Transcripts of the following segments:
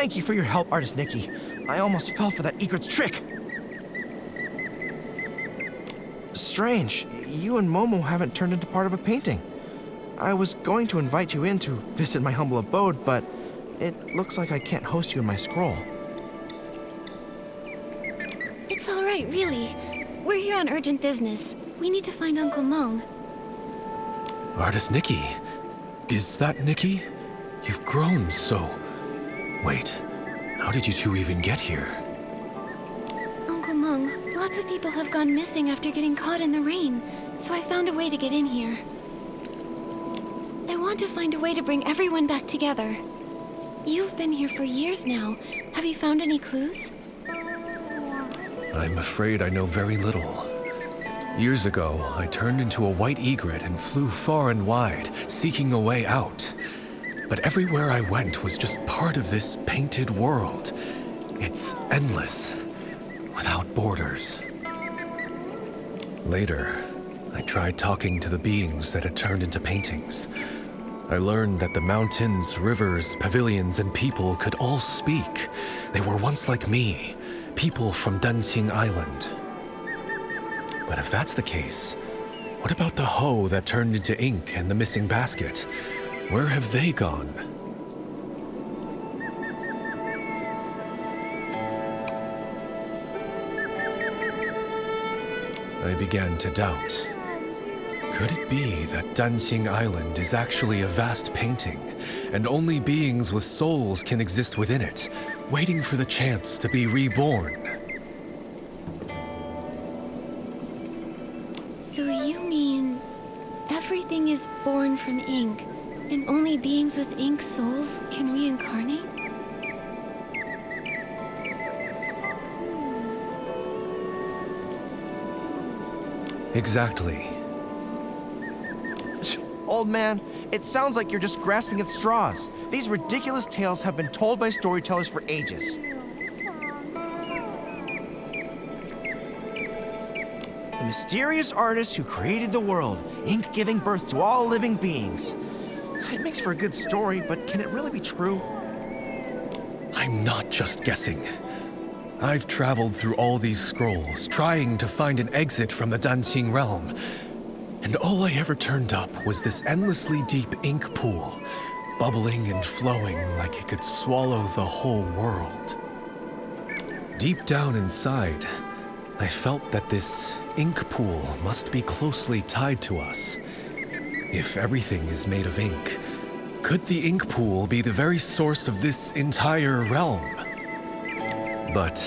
Thank you for your help, Artist Nikki. I almost fell for that egret's trick. Strange, you and Momo haven't turned into part of a painting. I was going to invite you in to visit my humble abode, but it looks like I can't host you in my scroll. It's all right, really. We're here on urgent business. We need to find Uncle Meng. Artist Nikki? Is that Nikki? You've grown so... Wait, how did you two even get here? Uncle Meng, lots of people have gone missing after getting caught in the rain, so I found a way to get in here. I want to find a way to bring everyone back together. You've been here for years now. Have you found any clues? I'm afraid I know very little. Years ago, I turned into a white egret and flew far and wide, seeking a way out. But everywhere I went was just part of this painted world. It's endless, without borders. Later, I tried talking to the beings that had turned into paintings. I learned that the mountains, rivers, pavilions, and people could all speak. They were once like me, people from Danqing Island. But if that's the case, what about the hoe that turned into ink and the missing basket? Where have they gone? I began to doubt. Could it be that Danqing Island is actually a vast painting, and only beings with souls can exist within it, waiting for the chance to be reborn? So you mean everything is born from ink, and only beings with ink souls can reincarnate? Exactly. Old man, it sounds like you're just grasping at straws. These ridiculous tales have been told by storytellers for ages. The mysterious artist who created the world, ink giving birth to all living beings. It makes for a good story, but can it really be true? I'm not just guessing. I've traveled through all these scrolls, trying to find an exit from the Danqing realm. And all I ever turned up was this endlessly deep ink pool, bubbling and flowing like it could swallow the whole world. Deep down inside, I felt that this ink pool must be closely tied to us. If everything is made of ink, could the ink pool be the very source of this entire realm? But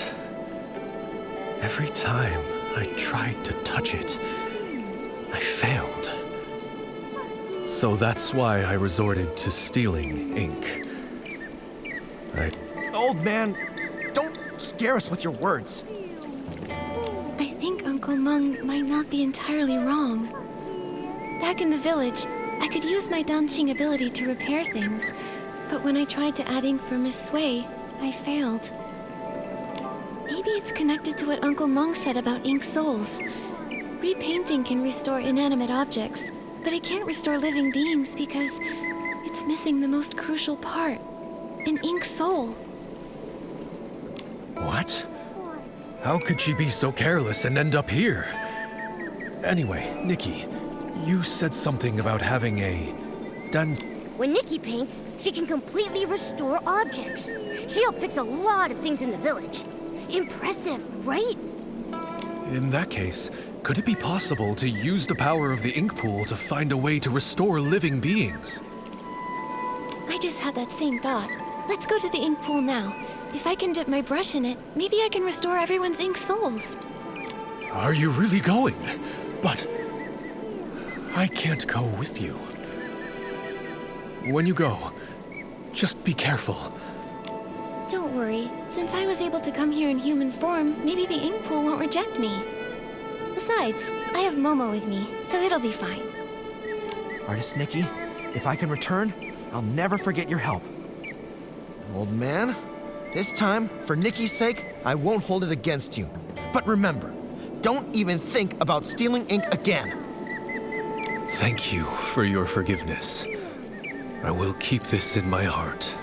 every time I tried to touch it, I failed. So that's why I resorted to stealing ink. Old man, don't scare us with your words. I think Uncle Meng might not be entirely wrong. Back in the village, I could use my Danqing ability to repair things, but when I tried to add ink for Miss Sui, I failed. Maybe it's connected to what Uncle Meng said about ink souls. Repainting can restore inanimate objects, but it can't restore living beings because it's missing the most crucial part, an ink soul. What? How could she be so careless and end up here? Anyway, Nikki, you said something about having a... When Nikki paints, she can completely restore objects. She helped fix a lot of things in the village. Impressive, right? In that case, could it be possible to use the power of the ink pool to find a way to restore living beings? I just had that same thought. Let's go to the ink pool now. If I can dip my brush in it, maybe I can restore everyone's ink souls. Are you really going? But I can't go with you. When you go, just be careful. Don't worry. Since I was able to come here in human form, maybe the ink pool won't reject me. Besides, I have Momo with me, so it'll be fine. Artist Nikki, if I can return, I'll never forget your help. Old man, this time, for Nikki's sake, I won't hold it against you. But remember, don't even think about stealing ink again. Thank you for your forgiveness. I will keep this in my heart.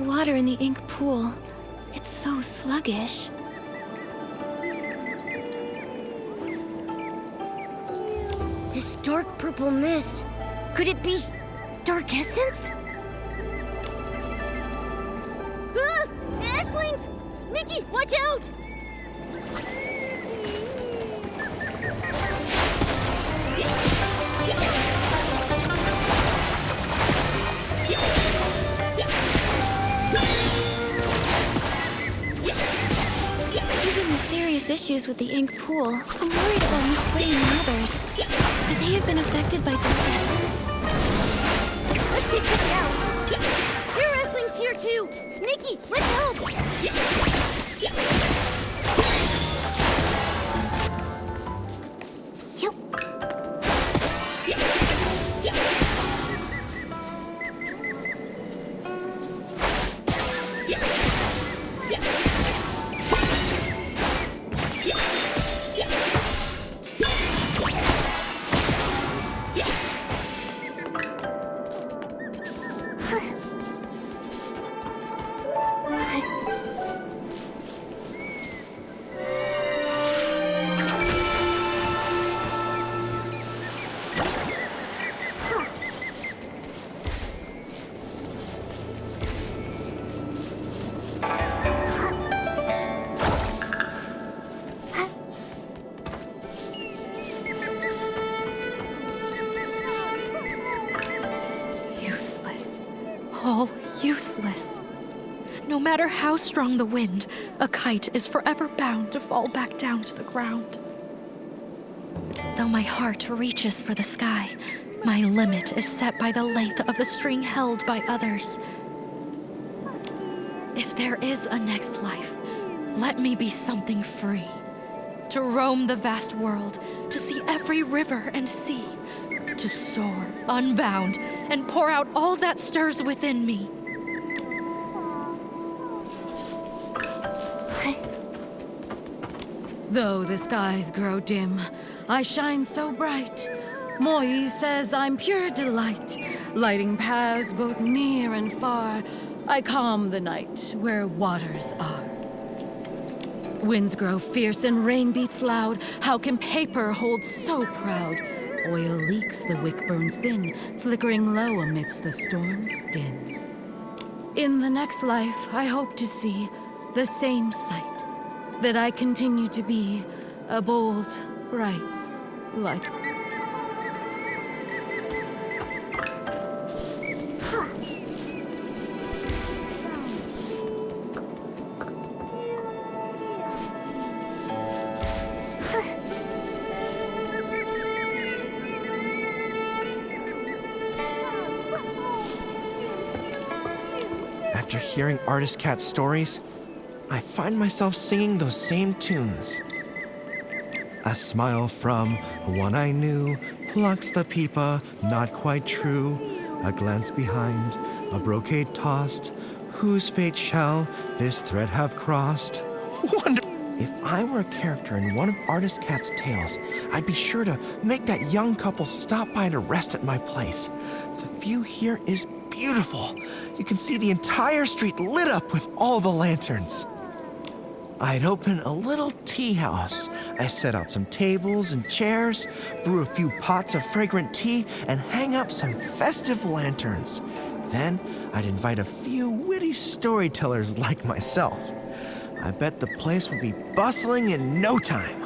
the water in the ink pool. It's so sluggish. This dark purple mist. Could it be dark essence? Ah! Esslings! Nikki, watch out! Given the serious issues with the ink pool, I'm worried about mislaying others. Could they have been affected by dark essence? Let's get checked out. Your wrestling's here too. Nikki, let's help. Useless. All useless. No matter how strong the wind, a kite is forever bound to fall back down to the ground. Though my heart reaches for the sky, my limit is set by the length of the string held by others. If there is a next life, let me be something free. To roam the vast world, to see every river and sea. To soar, unbound, and pour out all that stirs within me. Though the skies grow dim, I shine so bright. Moi says I'm pure delight, lighting paths both near and far. I calm the night where waters are. Winds grow fierce and rain beats loud. How can paper hold so proud? Oil leaks, the wick burns thin, flickering low amidst the storm's din. In the next life, I hope to see the same sight, that I continue to be a bold, bright light. After hearing Artist Cat's stories, I find myself singing those same tunes. A smile from one I knew plucks the peepa, not quite true. A glance behind, a brocade tossed. Whose fate shall this thread have crossed? Wonder. If I were a character in one of Artist Cat's tales, I'd be sure to make that young couple stop by to rest at my place. The view here is beautiful. You can see the entire street lit up with all the lanterns. I'd open a little tea house. I set out some tables and chairs, brew a few pots of fragrant tea, and hang up some festive lanterns. Then I'd invite a few witty storytellers like myself. I bet the place would be bustling in no time.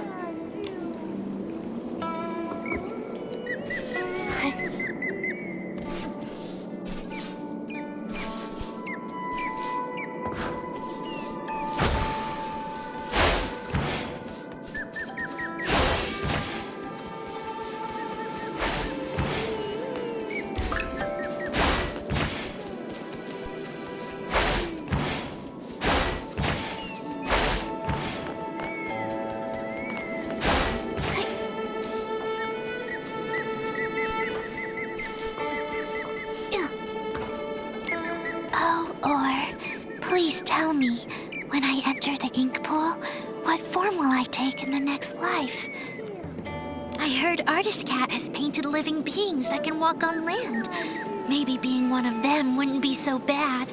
Please tell me, when I enter the ink pool, what form will I take in the next life? I heard Artist Cat has painted living beings that can walk on land. Maybe being one of them wouldn't be so bad.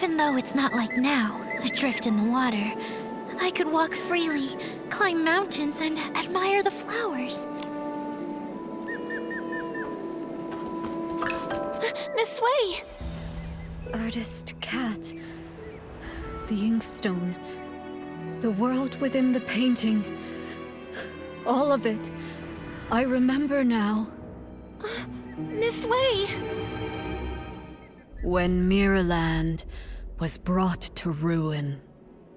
Even though it's not like now, adrift in the water, I could walk freely, climb mountains, and admire the flowers. Miss Sway! Artist Cat. The inkstone. The world within the painting. All of it. I remember now. Miss Sway! When Miraland was brought to ruin,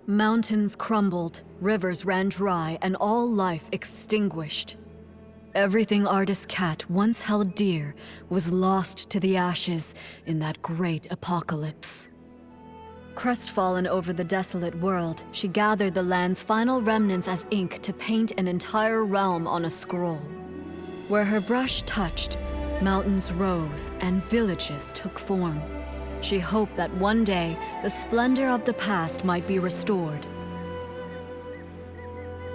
mountains crumbled, rivers ran dry, and all life extinguished. Everything Artist Cat once held dear was lost to the ashes in that great apocalypse. Crestfallen over the desolate world, she gathered the land's final remnants as ink to paint an entire realm on a scroll. Where her brush touched, mountains rose and villages took form. She hoped that one day, the splendor of the past might be restored.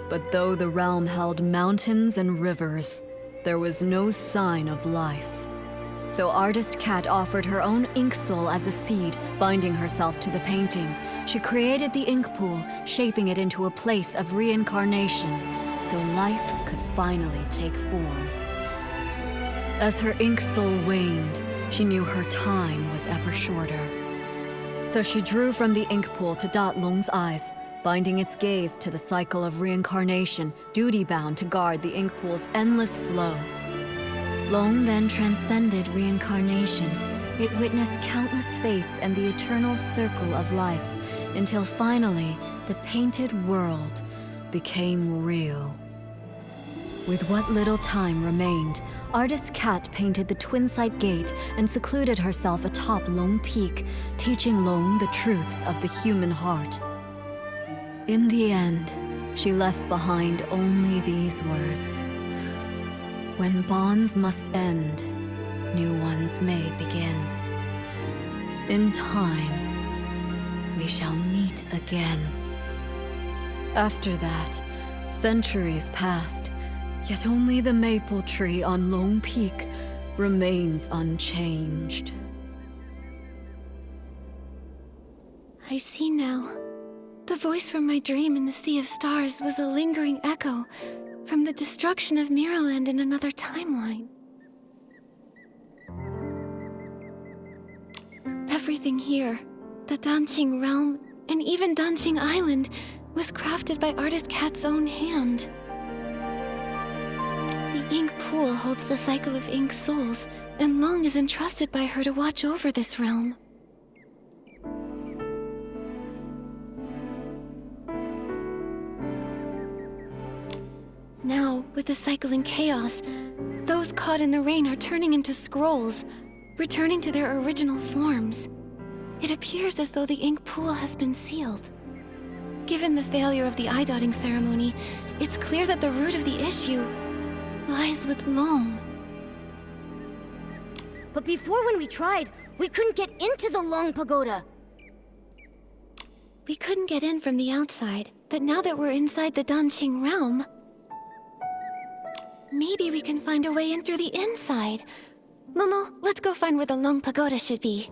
But though the realm held mountains and rivers, there was no sign of life. So Artist Cat offered her own ink soul as a seed, binding herself to the painting. She created the ink pool, shaping it into a place of reincarnation, so life could finally take form. As her ink soul waned, she knew her time was ever shorter. So she drew from the ink pool to dot Long's eyes, binding its gaze to the cycle of reincarnation, duty-bound to guard the ink pool's endless flow. Long then transcended reincarnation. It witnessed countless fates and the eternal circle of life, until finally, the painted world became real. With what little time remained, Artist Cat painted the Twin-Sight Gate and secluded herself atop Long Peak, teaching Long the truths of the human heart. In the end, she left behind only these words. When bonds must end, new ones may begin. In time, we shall meet again. After that, centuries passed, yet only the maple tree on Long Peak remains unchanged. I see now. The voice from my dream in the Sea of Stars was a lingering echo from the destruction of Miraland in another timeline. Everything here, the Danqing realm, and even Danqing Island, was crafted by Artist Cat's own hand. The ink pool holds the cycle of ink souls, and Long is entrusted by her to watch over this realm. Now, with the cycle in chaos, those caught in the rain are turning into scrolls, returning to their original forms. It appears as though the ink pool has been sealed. Given the failure of the eye-dotting ceremony, it's clear that the root of the issue lies with Long. But before, when we tried, we couldn't get into the Long Pagoda. We couldn't get in from the outside, but now that we're inside the Danqing realm, maybe we can find a way in through the inside. Momo, let's go find where the Long Pagoda should be.